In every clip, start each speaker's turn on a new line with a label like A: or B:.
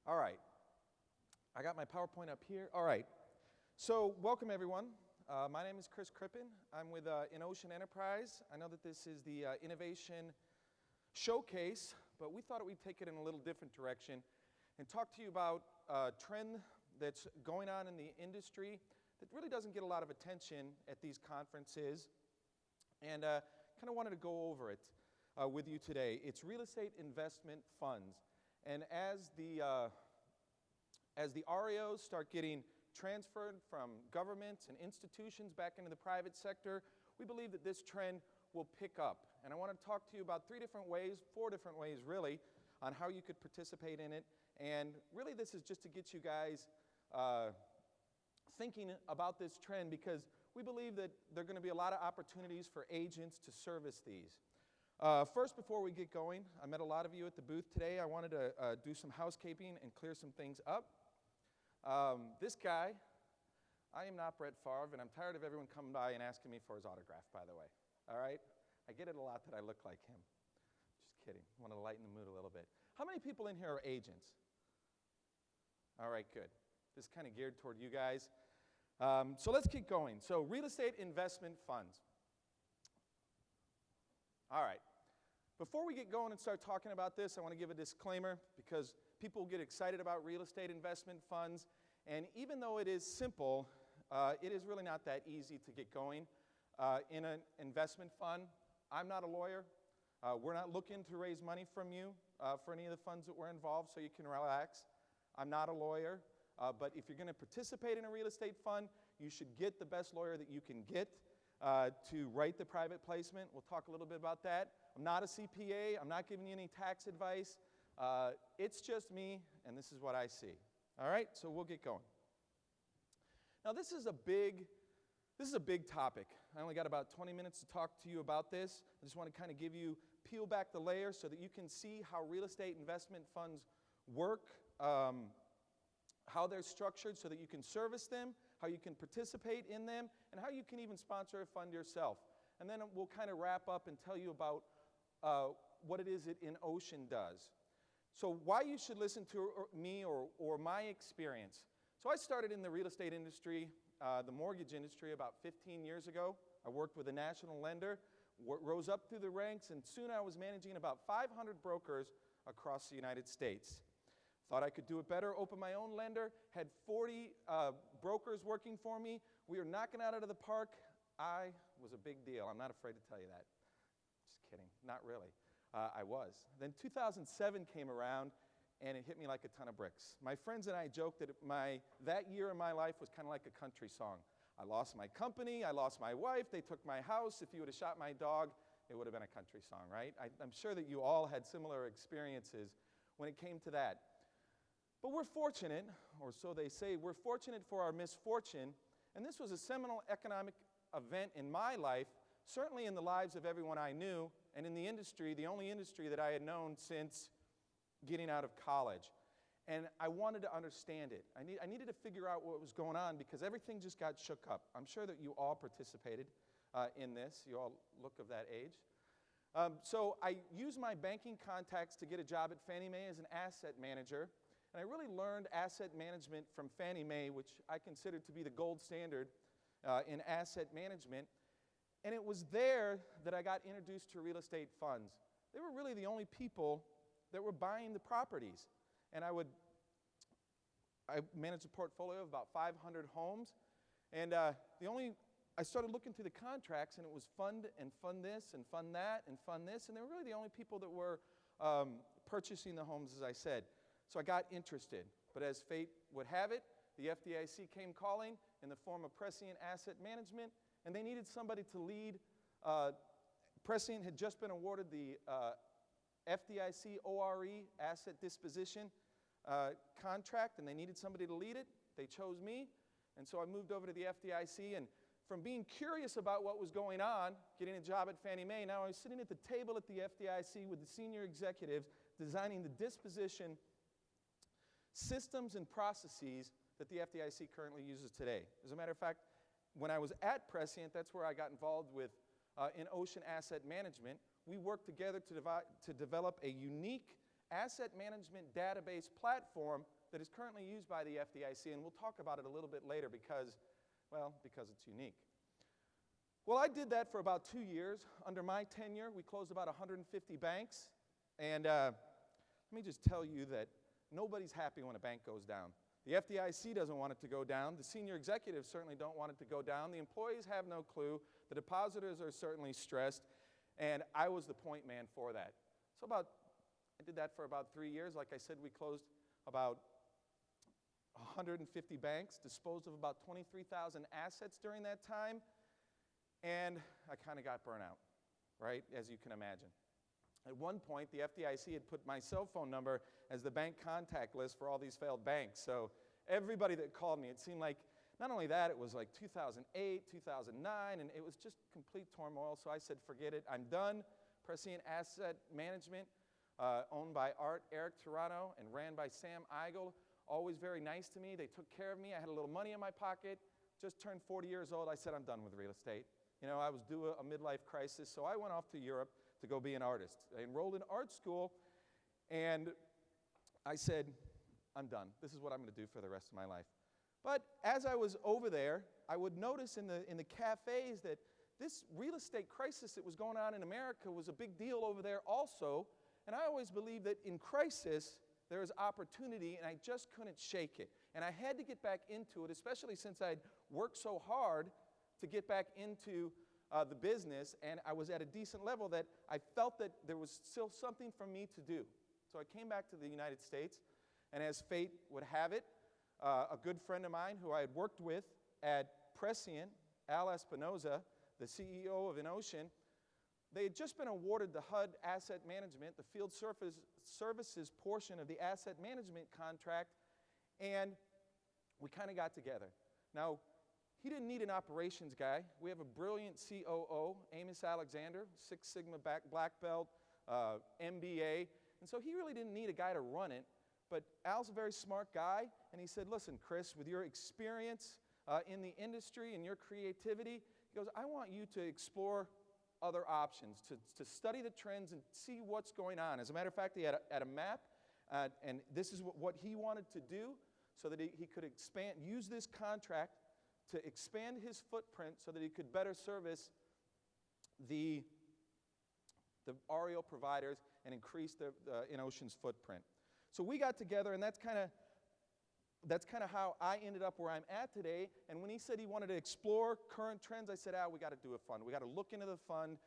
A: All right. I got my PowerPoint up here. All right. So welcome, everyone. My name is Crippen. I'm with InOcean Enterprise. I know that this is the innovation showcase, but we thought we'd take it in a little different direction and talk to you about a trend that's going on in the industry that really doesn't get a lot of attention at these conferences, and kind of wanted to go over it with you today. It's real estate investment funds. And as the REOs start getting transferred from governments and institutions back into the private sector, we believe that this trend will pick up. And I want to talk to you about four different ways really, on how you could participate in it. And really this is just to get you guys thinking about this trend, because we believe that there are going to be a lot of opportunities for agents to service these. First, before we get going, I met a lot of you at the booth today. I wanted to do some housekeeping and clear some things up. This guy, I am not Brett Favre, and I'm tired of everyone coming by and asking me for his autograph, by the way. All right? I get it a lot that I look like him. Just kidding. I want to lighten the mood a little bit. How many people in here are agents? All right, good. This is kind of geared toward you guys. So let's keep going. So real estate investment funds. All right. Before we get going and start talking about this, I want to give a disclaimer, because people get excited about real estate investment funds, and even though it is simple, it is really not that easy to get going in an investment fund. I'm not a lawyer. We're not looking to raise money from you for any of the funds that we're involved, so you can relax. I'm not a lawyer, but if you're going to participate in a real estate fund, you should get the best lawyer that you can get to write the private placement. We'll talk a little bit about that. I'm not a CPA. I'm not giving you any tax advice. It's just me, and this is what I see. All right, so we'll get going. Now, this is a big topic. I only got about 20 minutes to talk to you about this. I just want to kind of peel back the layer so that you can see how real estate investment funds work, how they're structured so that you can service them, how you can participate in them, and how you can even sponsor a fund yourself. And then we'll kind of wrap up and tell you about what it is that InOcean does. So why you should listen to me or my experience. So I started in the real estate industry, the mortgage industry, about 15 years ago. I worked with a national lender, rose up through the ranks, and soon I was managing about 500 brokers across the United States. Thought I could do it better, opened my own lender, had 40 brokers working for me. We were knocking out of the park. I was a big deal. I'm not afraid to tell you that. Just kidding. Not really. I was. Then 2007 came around, and it hit me like a ton of bricks. My friends and I joked that that year in my life was kind of like a country song. I lost my company. I lost my wife. They took my house. If you would have shot my dog, it would have been a country song, right? I'm sure that you all had similar experiences when it came to that. But we're fortunate, or so they say, we're fortunate for our misfortune, and this was a seminal economic event in my life, certainly in the lives of everyone I knew, and in the industry, the only industry that I had known since getting out of college. And I wanted to understand it. I needed to figure out what was going on, because everything just got shook up. I'm sure that you all participated in this. You all look of that age. So I used my banking contacts to get a job at Fannie Mae as an asset manager. And I really learned asset management from Fannie Mae, which I consider to be the gold standard in asset management. And it was there that I got introduced to real estate funds. They were really the only people that were buying the properties. And I managed a portfolio of about 500 homes. And I started looking through the contracts, and it was fund and fund this and fund that and fund this. And they were really the only people that were purchasing the homes, as I said. So I got interested, but as fate would have it, the FDIC came calling in the form of Prescient Asset Management, and they needed somebody to lead. Prescient had just been awarded the FDIC ORE, Asset Disposition contract, and they needed somebody to lead it. They chose me, and so I moved over to the FDIC, and from being curious about what was going on, getting a job at Fannie Mae, now I was sitting at the table at the FDIC with the senior executives designing the disposition systems and processes that the FDIC currently uses today. As a matter of fact, when I was at Prescient, that's where I got involved with InOcean Asset Management. We worked together to develop a unique asset management database platform that is currently used by the FDIC, and we'll talk about it a little bit later because it's unique. Well, I did that for about 2 years. Under my tenure, we closed about 150 banks, and let me just tell you that nobody's happy when a bank goes down. The FDIC doesn't want it to go down. The senior executives certainly don't want it to go down. The employees have no clue. The depositors are certainly stressed, and I was the point man for that. So I did that for about 3 years. Like I said, we closed about 150 banks, disposed of about 23,000 assets during that time, and I kind of got burnt out, right, as you can imagine. At one point, the FDIC had put my cell phone number as the bank contact list for all these failed banks. So everybody that called me, it seemed like, not only that, it was like 2008, 2009, and it was just complete turmoil. So I said, forget it, I'm done. Prescient Asset Management, owned by Eric Toronto and ran by Sam Eigel, always very nice to me. They took care of me. I had a little money in my pocket, just turned 40 years old. I said, I'm done with real estate. You know, I was due a midlife crisis, so I went off to Europe to go be an artist. I enrolled in art school, and I said, I'm done. This is what I'm going to do for the rest of my life. But as I was over there, I would notice in the cafes that this real estate crisis that was going on in America was a big deal over there also, and I always believed that in crisis, there is opportunity, and I just couldn't shake it. And I had to get back into it, especially since I'd worked so hard to get back into the business, and I was at a decent level that I felt that there was still something for me to do. So I came back to the United States, and as fate would have it, a good friend of mine who I had worked with at Prescient, Al Espinoza, the CEO of InOcean, they had just been awarded the HUD Asset Management, the field services portion of the asset management contract, and we kind of got together. Now, he didn't need an operations guy. We have a brilliant COO, Amos Alexander, Six Sigma black belt, MBA, and so he really didn't need a guy to run it, but Al's a very smart guy, and he said, listen, Chris, with your experience in the industry and your creativity, he goes, I want you to explore other options, to study the trends and see what's going on. As a matter of fact, he had a map, and this is what he wanted to do so that he could use this contract to expand his footprint so that he could better service the REO providers and increase InOcean's footprint. So we got together, and that's kind of how I ended up where I'm at today. And when he said he wanted to explore current trends, I said, we got to do a fund. We got to look into the fund.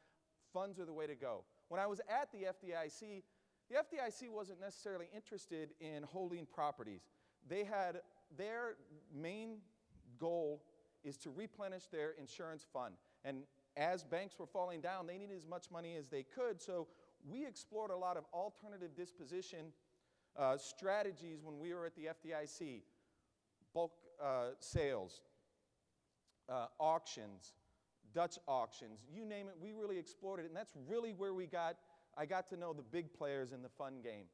A: Funds are the way to go. When I was at the FDIC wasn't necessarily interested in holding properties. They had their main goal is to replenish their insurance fund. And as banks were falling down, they needed as much money as they could. So we explored a lot of alternative disposition strategies when we were at the FDIC. Bulk sales, auctions, Dutch auctions, you name it, we really explored it. And that's really where I got to know the big players in the fund game.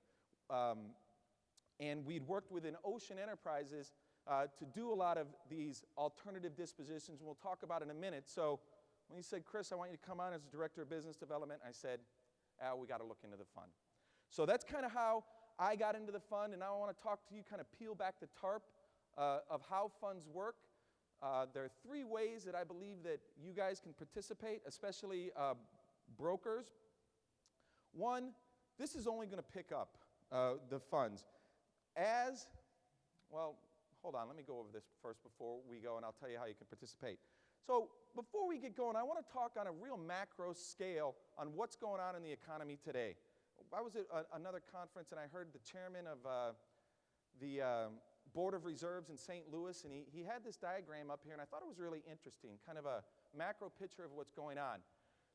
A: And we'd worked within InOcean Enterprises to do a lot of these alternative dispositions, and we'll talk about in a minute. So when he said, Chris, I want you to come on as Director of Business Development, I said, Al, we got to look into the fund. So that's kind of how I got into the fund, and now I want to talk to you, kind of peel back the tarp of how funds work. There are 3 ways that I believe that you guys can participate, especially brokers. One, this is only going to pick up the funds. Hold on, let me go over this first before we go, and I'll tell you how you can participate. So before we get going, I want to talk on a real macro scale on what's going on in the economy today. I was at another conference, and I heard the chairman of the Board of Reserves in St. Louis, and he had this diagram up here, and I thought it was really interesting, kind of a macro picture of what's going on.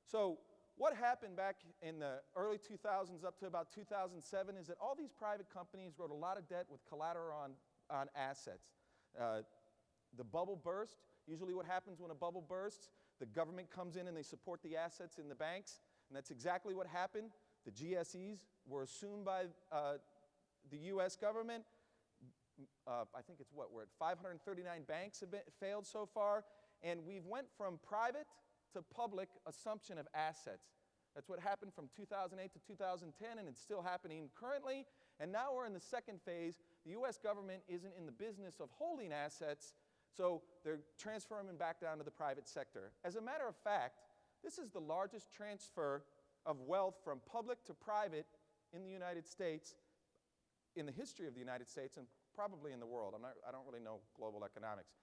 A: So what happened back in the early 2000s up to about 2007 is that all these private companies wrote a lot of debt with collateral on assets. The bubble burst. Usually what happens when a bubble bursts, the government comes in and they support the assets in the banks, and that's exactly what happened. The GSEs were assumed by the U.S. government. I think it's we're at 539 banks have failed so far, and we've went from private to public assumption of assets. That's what happened from 2008 to 2010, and it's still happening currently. And now we're in the second phase. The U.S. government isn't in the business of holding assets, so they're transferring them back down to the private sector. As a matter of fact, this is the largest transfer of wealth from public to private in the United States, in the history of the United States, and probably in the world. I don't really know global economics.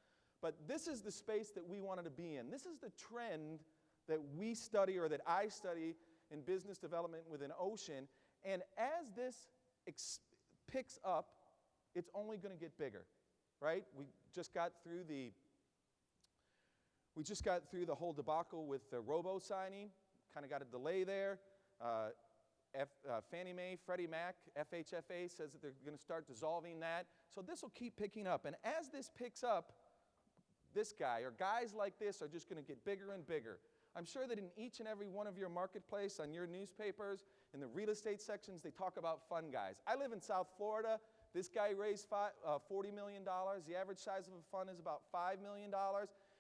A: But this is the space that we wanted to be in. This is the trend that we study, or that I study in business development within Ocean. And as this picks up, it's only going to get bigger, right? We just got through the whole debacle with the robo-signing. Kind of got a delay there. Fannie Mae, Freddie Mac, FHFA says that they're going to start dissolving that. So this will keep picking up. And as this picks up, this guy, or guys like this, are just going to get bigger and bigger. I'm sure that in each and every one of your marketplace, on your newspapers, in the real estate sections, they talk about fund guys. I live in South Florida. This guy raised $40 million. The average size of a fund is about $5 million.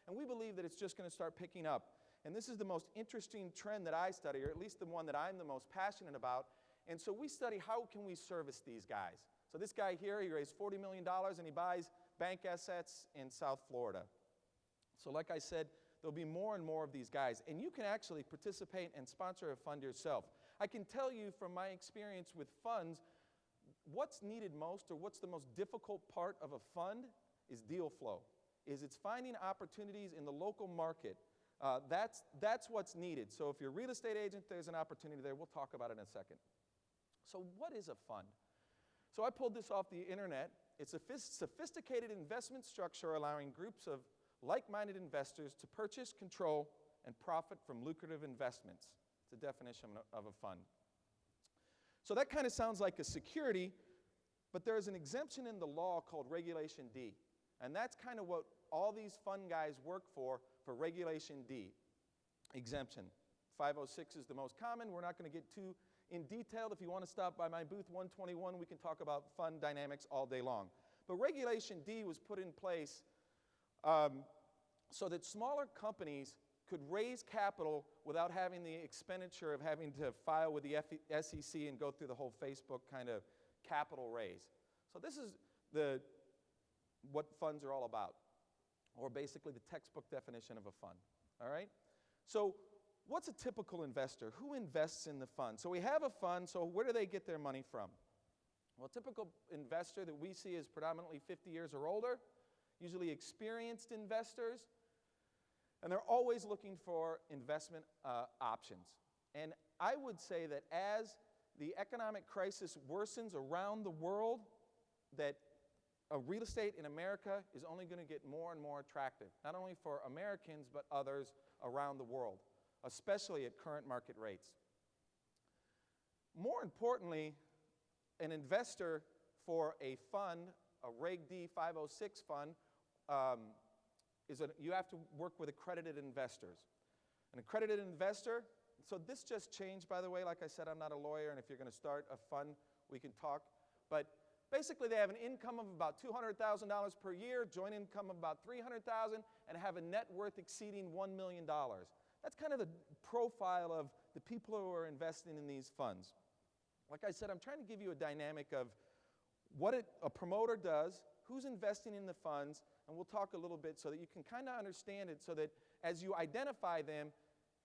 A: And we believe that it's just going to start picking up. And this is the most interesting trend that I study, or at least the one that I'm the most passionate about. And so we study, how can we service these guys? So this guy here, he raised $40 million, and he buys bank assets in South Florida. So like I said, there'll be more and more of these guys. And you can actually participate and sponsor a fund yourself. I can tell you from my experience with funds, what's needed most, or what's the most difficult part of a fund, is deal flow. It's finding opportunities in the local market. That's what's needed. So if you're a real estate agent, there's an opportunity there. We'll talk about it in a second. So what is a fund? So I pulled this off the internet. It's a sophisticated investment structure allowing groups of like-minded investors to purchase, control, and profit from lucrative investments. It's a definition of a fund. So that kind of sounds like a security, but there's an exemption in the law called Regulation D. And that's kind of what all these fund guys work for Regulation D, exemption. 506 is the most common. We're not going to get too in detail. If you want to stop by my booth 121, we can talk about fund dynamics all day long. But Regulation D was put in place so that smaller companies could raise capital without having the expenditure of having to file with the SEC and go through the whole Facebook kind of capital raise. So this is what funds are all about, or basically the textbook definition of a fund, all right? So what's a typical investor? Who invests in the fund? So we have a fund, so where do they get their money from? Well, a typical investor that we see is predominantly 50 years or older, usually experienced investors, and they're always looking for investment options. And I would say that as the economic crisis worsens around the world, that real estate in America is only going to get more and more attractive, not only for Americans, but others around the world, especially at current market rates. More importantly, an investor for a fund, a Reg D 506 fund, you have to work with accredited investors. An accredited investor, so this just changed, by the way. Like I said, I'm not a lawyer, and if you're going to start a fund, we can talk. But basically, they have an income of about $200,000 per year, joint income of about $300,000, and have a net worth exceeding $1 million. That's kind of the profile of the people who are investing in these funds. Like I said, I'm trying to give you a dynamic of what a promoter does, who's investing in the funds, and we'll talk a little bit so that you can kind of understand it, so that as you identify them,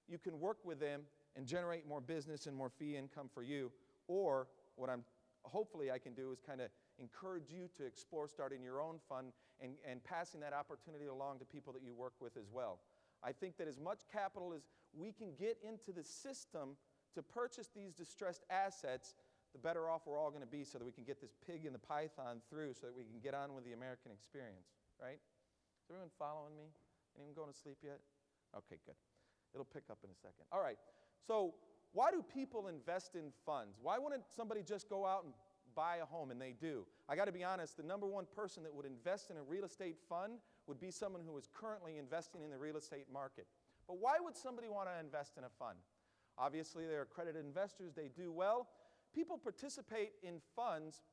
A: you can work with them and generate more business and more fee income for you. Or what hopefully I can do is kind of encourage you to explore starting your own fund and passing that opportunity along to people that you work with as well. I think that as much capital as we can get into the system to purchase these distressed assets, the better off we're all going to be, so that we can get this pig in the python through, so that we can get on with the American experience, right? Is everyone following me? Anyone going to sleep yet? Okay, good. It'll pick up in a second. All right, so why do people invest in funds? Why wouldn't somebody just go out and buy a home? And they do. I got to be honest, the number one person that would invest in a real estate fund would be someone who is currently investing in the real estate market. But why would somebody want to invest in a fund? Obviously, they're accredited investors. They do well. People participate in funds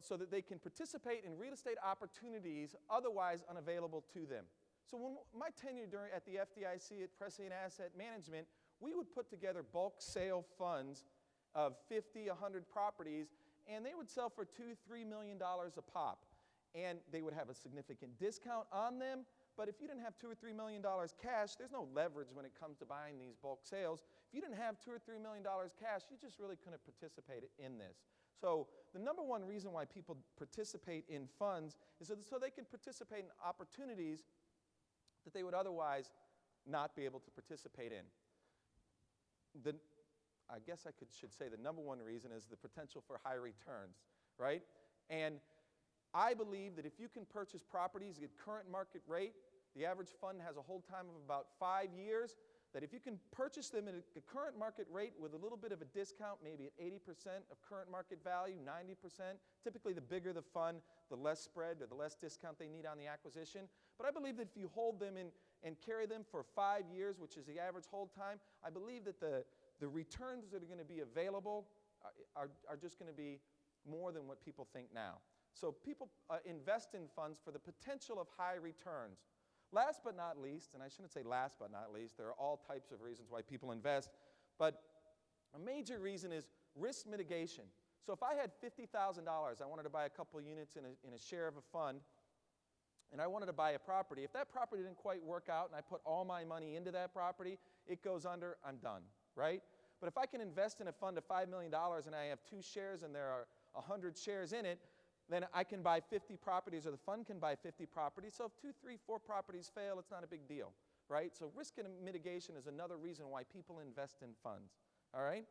A: so that they can participate in real estate opportunities otherwise unavailable to them. So when my tenure at the FDIC at Precedent Asset Management, we would put together bulk sale funds of 50, 100 properties, and they would sell for $2, $3 million a pop. And they would have a significant discount on them, but if you didn't have $2 or $3 million cash, there's no leverage when it comes to buying these bulk sales. If you didn't have $2 or $3 million cash, you just really couldn't participate in this. So the number one reason why people participate in funds is so they can participate in opportunities that they would otherwise not be able to participate in. I guess I should say the number one reason is the potential for high returns, right? And I believe that if you can purchase properties at current market rate, the average fund has a hold time of about 5 years, that if you can purchase them at a current market rate with a little bit of a discount, maybe at 80% of current market value, 90%, typically the bigger the fund, the less spread or the less discount they need on the acquisition. But I believe that if you hold them and carry them for 5 years, which is the average hold time, I believe that the returns that are going to be available are just going to be more than what people think now. So people invest in funds for the potential of high returns. Last but not least, and I shouldn't say last but not least, there are all types of reasons why people invest, but a major reason is risk mitigation. So if I had $50,000, I wanted to buy a couple units in a share of a fund, and I wanted to buy a property. If that property didn't quite work out and I put all my money into that property, it goes under, I'm done, right? But if I can invest in a fund of $5 million and I have 2 shares and there are 100 shares in it, then I can buy 50 properties, or the fund can buy 50 properties. So if 2, 3, 4 properties fail, it's not a big deal, right? So risk and mitigation is another reason why people invest in funds, all right?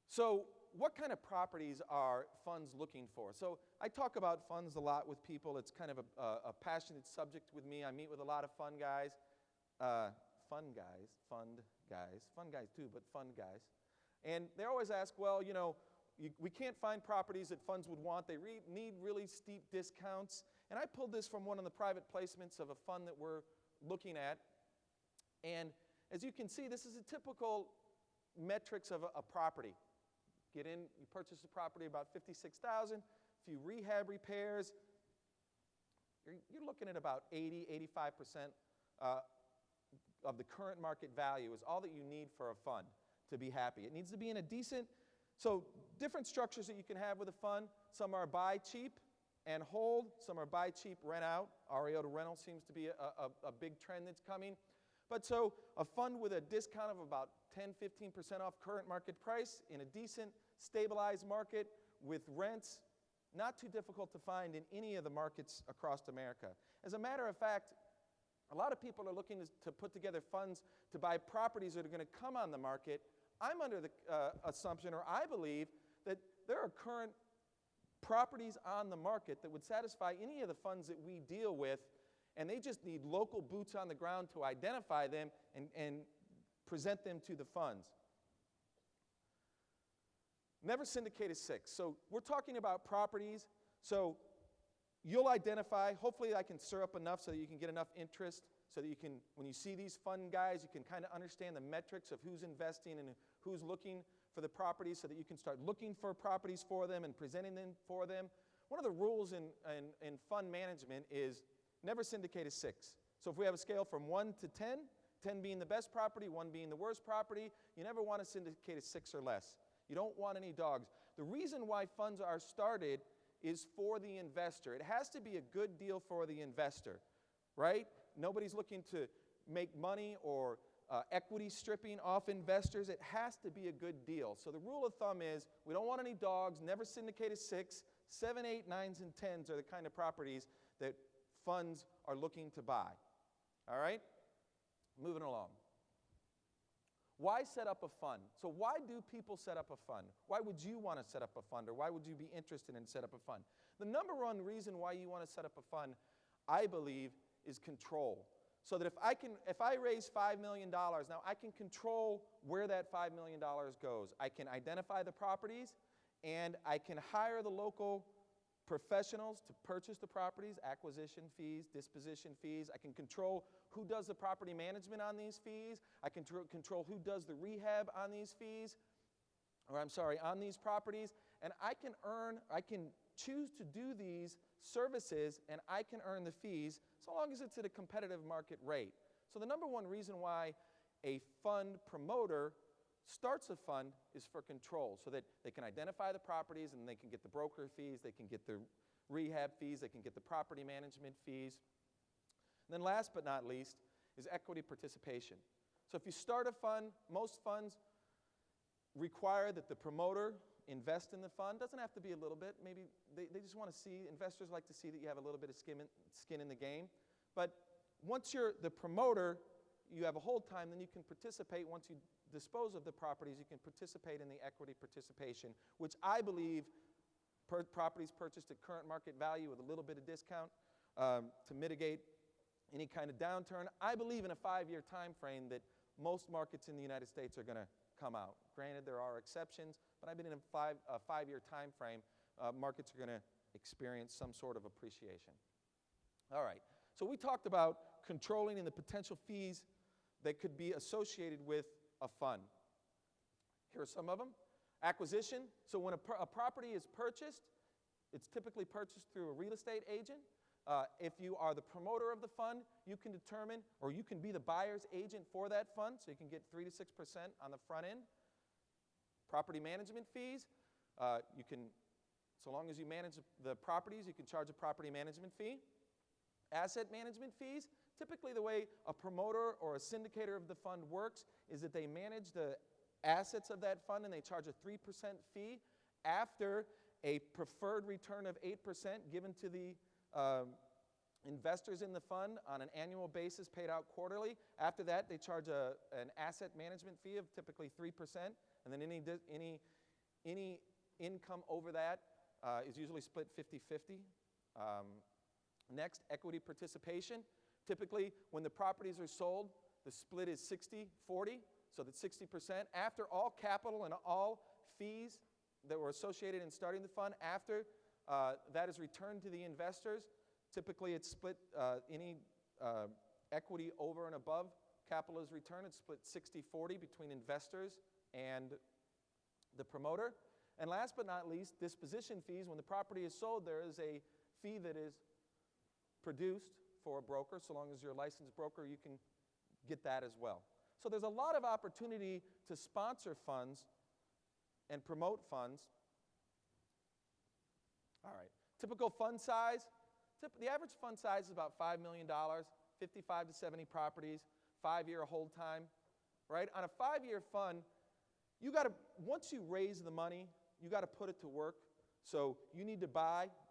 A: So what kind of properties are funds looking for? So I talk about funds a lot with people. It's kind of a passionate subject with me. I meet with a lot of fund guys too, but fund guys. And they always ask, well, you know, we can't find properties that funds would want. They need really steep discounts. And I pulled this from one of the private placements of a fund that we're looking at. And as you can see, this is a typical metrics of a property. Get in, you purchase a property about $56,000, a few rehab repairs. You're looking at about 80, 85% of the current market value is all that you need for a fund to be happy. It needs to be in a decent. So different structures that you can have with a fund. Some are buy cheap and hold. Some are buy cheap, rent out. REO to rental seems to be a big trend that's coming. But so a fund with a discount of about 10, 15% off current market price in a decent, stabilized market with rents, not too difficult to find in any of the markets across America. As a matter of fact, a lot of people are looking to put together funds to buy properties that are going to come on the market. I'm under the assumption, or I believe, that there are current properties on the market that would satisfy any of the funds that we deal with, and they just need local boots on the ground to identify them and present them to the funds. Never syndicate a 6. So we're talking about properties. So you'll identify, hopefully I can stir up enough so that you can get enough interest, so that you can, when you see these fund guys, you can kind of understand the metrics of who's investing and who's looking for the properties, so that you can start looking for properties for them and presenting them for them. One of the rules in fund management is never syndicate a 6. So if we have a scale from 1 to 10, 10 being the best property, 1 being the worst property, you never want to syndicate a 6 or less. You don't want any dogs. The reason why funds are started is for the investor. It has to be a good deal for the investor, right? Nobody's looking to make money or equity stripping off investors. It has to be a good deal. So the rule of thumb is we don't want any dogs, never syndicate a 6. 7, 8, 9s, and 10s are the kind of properties that funds are looking to buy. All right? Moving along. Why set up a fund? So why do people set up a fund? Why would you want to set up a fund, or why would you be interested in set up a fund? The number one reason why you want to set up a fund, I believe, is control. So that if I raise $5 million, now I can control where that $5 million goes. I can identify the properties, and I can hire the local professionals to purchase the properties, acquisition fees, disposition fees. I can control who does the property management on these fees. I can control who does the rehab on these fees, on these properties. and I can choose to do these services, and I can earn the fees so long as it's at a competitive market rate. So the number one reason why a fund promoter starts a fund is for control, so that they can identify the properties and they can get the broker fees, they can get the rehab fees, they can get the property management fees. And then last but not least is equity participation. So if you start a fund, most funds require that the promoter invest in the fund. Doesn't have to be a little bit. Maybe they just want to see, investors like to see that you have a little bit of skin in the game. But once you're the promoter, you have a hold time, then you can participate. Once you dispose of the properties, you can participate in the equity participation, which I believe properties purchased at current market value with a little bit of discount to mitigate any kind of downturn. I believe in a 5-year time frame that most markets in the United States are going to come out. Granted, there are exceptions, but I've been in a 5-year time frame. Markets are going to experience some sort of appreciation. All right, so we talked about controlling and the potential fees that could be associated with a fund. Here are some of them. Acquisition. So when a property is purchased, it's typically purchased through a real estate agent. If you are the promoter of the fund, you can determine, or you can be the buyer's agent for that fund, so you can get 3 to 6% on the front end. Property management fees. So long as you manage the properties, you can charge a property management fee. Asset management fees. Typically the way a promoter or a syndicator of the fund works is that they manage the assets of that fund and they charge a 3% fee after a preferred return of 8% given to the investors in the fund on an annual basis paid out quarterly. After that, they charge an asset management fee of typically 3%, and then any income over that is usually split 50-50. Next, equity participation. Typically, when the properties are sold, the split is 60-40, so that 60%, after all capital and all fees that were associated in starting the fund, after that is returned to the investors, typically it's split, any equity over and above capital is returned, it's split 60-40 between investors and the promoter. And last but not least, disposition fees. When the property is sold, there is a fee that is produced for a broker. So long as you're a licensed broker, you can get that as well. So there's a lot of opportunity to sponsor funds and promote funds. All right, typical fund size. The average fund size is about $5 million, 55 to 70 properties, 5-year hold time, right? On a 5-year fund, you got to, once you raise the money, you got to put it to work. So you need to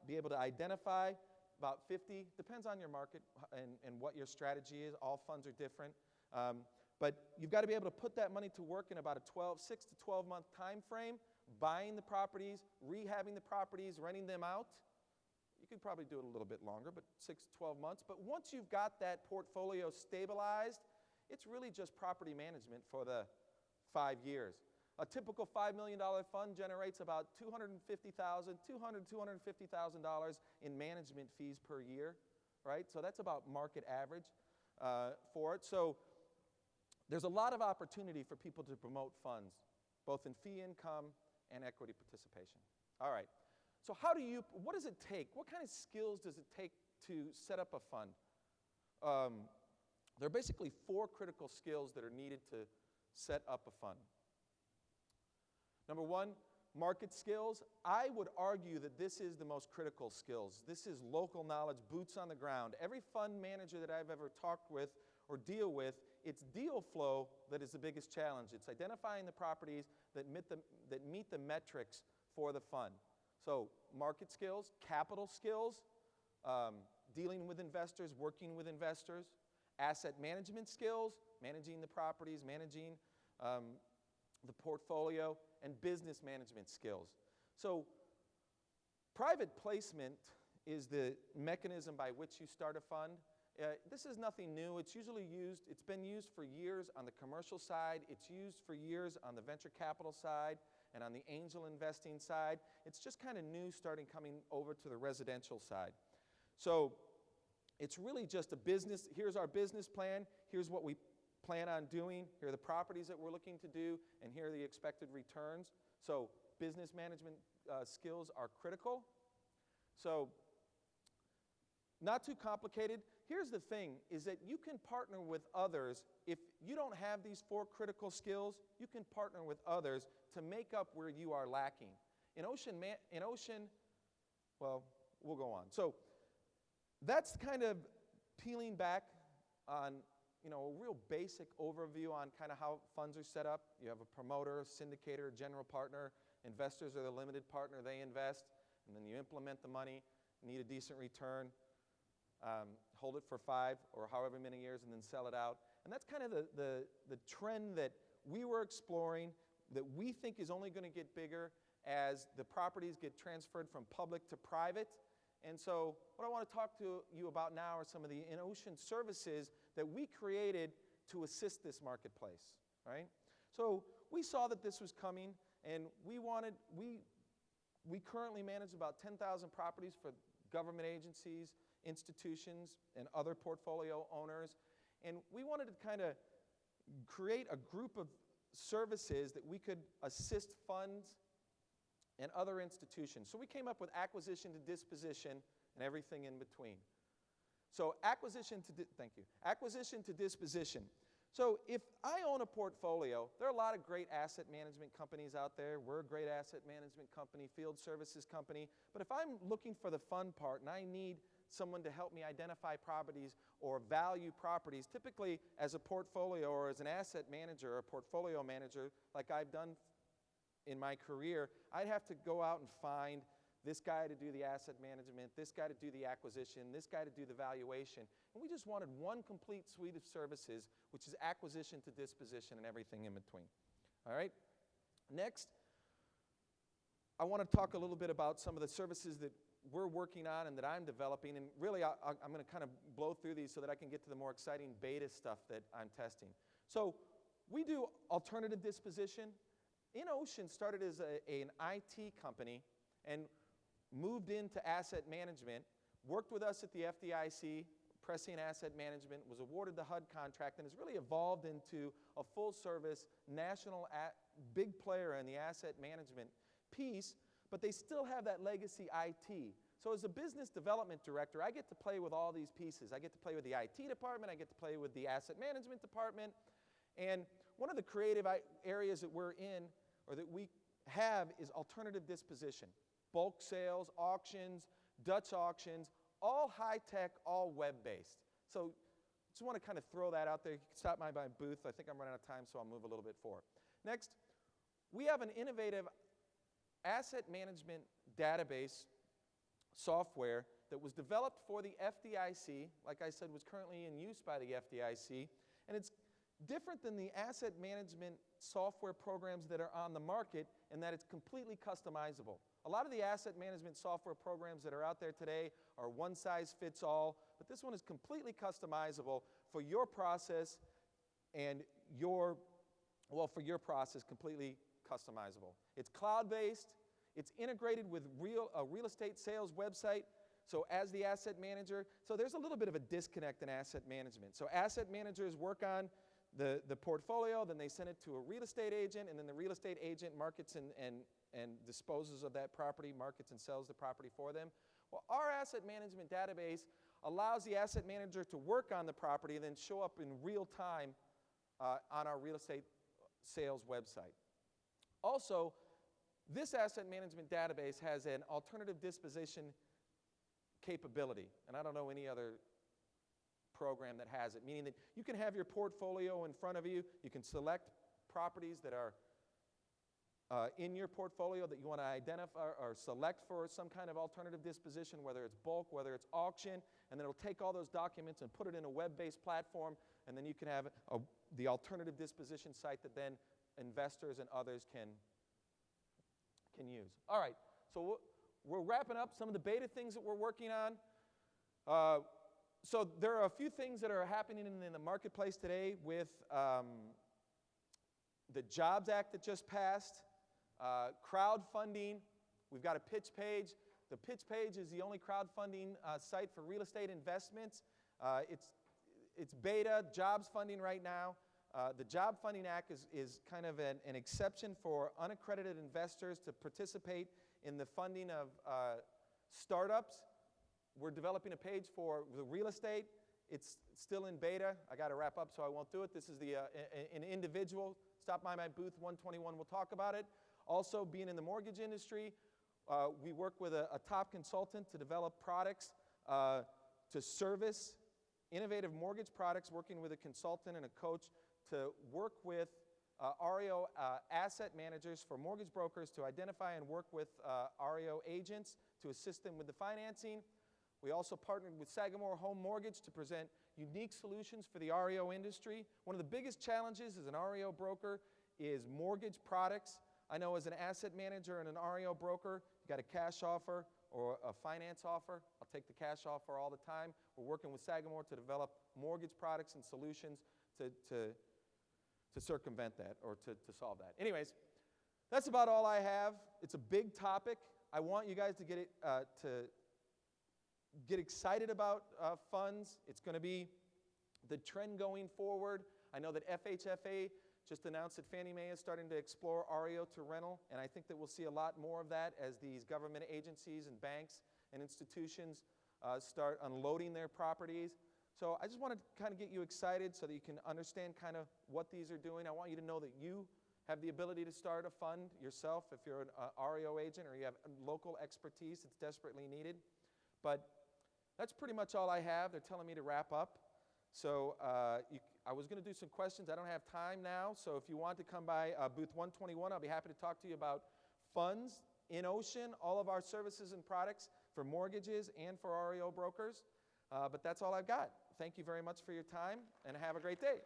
A: be able to identify about 50, depends on your market and what your strategy is. All funds are different. But you've got to be able to put that money to work in about a 6 to 12 month time frame, buying the properties, rehabbing the properties, renting them out. You could probably do it a little bit longer, but 6 to 12 months. But once you've got that portfolio stabilized, it's really just property management for the 5 years. A typical $5 million fund generates about $250,000 in management fees per year, right? So that's about market average for it. So there's a lot of opportunity for people to promote funds, both in fee income and equity participation. All right. So what does it take? What kind of skills does it take to set up a fund? There are basically 4 critical skills that are needed to set up a fund. Number 1, market skills. I would argue that this is the most critical skills. This is local knowledge, boots on the ground. Every fund manager that I've ever talked with or deal with, it's deal flow that is the biggest challenge. It's identifying the properties that meet the metrics for the fund. So market skills, capital skills, dealing with investors, working with investors, asset management skills, managing the properties, managing the portfolio, and business management skills. So private placement is the mechanism by which you start a fund. This is nothing new. It's been used for years on the commercial side. It's used for years on the venture capital side and on the angel investing side. It's just kind of new coming over to the residential side. So it's really just a business. Here's our business plan. Here's what we plan on doing. Here are the properties that we're looking to do, and here are the expected returns. So business management skills are critical. So, not too complicated. Here's the thing, is that you can partner with others. If you don't have these 4 critical skills, you can partner with others to make up where you are lacking. In ocean, well, we'll go on. So that's kind of peeling back on, a real basic overview on kind of how funds are set up. You have a promoter, a syndicator, a general partner. Investors are the limited partner. They invest, and then you implement the money, need a decent return. Hold it for 5 or however many years and then sell it out. And that's kind of the trend that we were exploring, that we think is only going to get bigger as the properties get transferred from public to private. And so what I want to talk to you about now are some of the in-ocean services that we created to assist this marketplace, right? So we saw that this was coming, and we currently manage about 10,000 properties for government agencies, institutions, and other portfolio owners. And we wanted to kind of create a group of services that we could assist funds and other institutions. So we came up with acquisition to disposition and everything in between. So acquisition to disposition. So if I own a portfolio, there are a lot of great asset management companies out there. We're a great asset management company, field services company. But if I'm looking for the fun part and I need someone to help me identify properties or value properties, typically as a portfolio or as an asset manager or a portfolio manager like I've done in my career, I'd have to go out and find this guy to do the asset management, this guy to do the acquisition, this guy to do the valuation. And we just wanted one complete suite of services, which is acquisition to disposition and everything in between. All right? Next, I want to talk a little bit about some of the services that we're working on and that I'm developing. And really, I'm going to kind of blow through these so that I can get to the more exciting beta stuff that I'm testing. So we do alternative disposition. InOcean started as an IT company and moved into asset management, worked with us at the FDIC, Prescient Asset Management, was awarded the HUD contract, and has really evolved into a full-service national big player in the asset management piece, but they still have that legacy IT. So as a business development director, I get to play with all these pieces. I get to play with the IT department, I get to play with the asset management department, and one of the creative areas that we're in, or that we have, is alternative disposition. Bulk sales, auctions, Dutch auctions, all high-tech, all web-based. So just want to kind of throw that out there. You can stop by my booth. I think I'm running out of time, so I'll move a little bit forward. Next, we have an innovative asset management database software that was developed for the FDIC, like I said, was currently in use by the FDIC, and it's different than the asset management software programs that are on the market in that it's completely customizable. A lot of the asset management software programs that are out there today are one size fits all, but this one is completely customizable for your process and for your process, completely customizable. It's cloud-based, it's integrated with a real estate sales website, so as the asset manager, so there's a little bit of a disconnect in asset management. So asset managers work on the portfolio, then they send it to a real estate agent, and then the real estate agent markets and disposes of that property, markets and sells the property for them. Well, our asset management database allows the asset manager to work on the property and then show up in real time on our real estate sales website. Also, this asset management database has an alternative disposition capability, and I don't know any other program that has it, meaning that you can have your portfolio in front of you, you can select properties that are in your portfolio that you want to identify or select for some kind of alternative disposition, whether it's bulk, whether it's auction, and then it'll take all those documents and put it in a web-based platform, and then you can have the alternative disposition site that then investors and others can use. All right, so we're wrapping up some of the beta things that we're working on. So there are a few things that are happening in the marketplace today with the Jobs Act that just passed, crowdfunding. We've got a pitch page. The pitch page is the only crowdfunding site for real estate investments. It's beta, jobs funding right now. The Job Funding Act is kind of an exception for unaccredited investors to participate in the funding of startups. We're developing a page for the real estate. It's still in beta. I got to wrap up, so I won't do it. This is an individual. Stop by my booth 121. We'll talk about it. Also, being in the mortgage industry, we work with a top consultant to develop products to service innovative mortgage products, working with a consultant and a coach to work with REO asset managers for mortgage brokers to identify and work with REO agents to assist them with the financing. We also partnered with Sagamore Home Mortgage to present unique solutions for the REO industry. One of the biggest challenges as an REO broker is mortgage products. I know as an asset manager and an REO broker, you got a cash offer or a finance offer. I'll take the cash offer all the time. We're working with Sagamore to develop mortgage products and solutions to circumvent that or to solve that. Anyways, that's about all I have. It's a big topic. I want you guys to get excited about funds. It's going to be the trend going forward. I know that FHFA just announced that Fannie Mae is starting to explore REO to rental, and I think that we'll see a lot more of that as these government agencies and banks and institutions start unloading their properties. So I just want to kind of get you excited so that you can understand kind of what these are doing. I want you to know that you have the ability to start a fund yourself if you're an REO agent or you have local expertise that's desperately needed. But that's pretty much all I have. They're telling me to wrap up. So I was going to do some questions. I don't have time now. So if you want to come by booth 121, I'll be happy to talk to you about funds in Ocean, all of our services and products for mortgages and for REO brokers. But that's all I've got. Thank you very much for your time, and have a great day.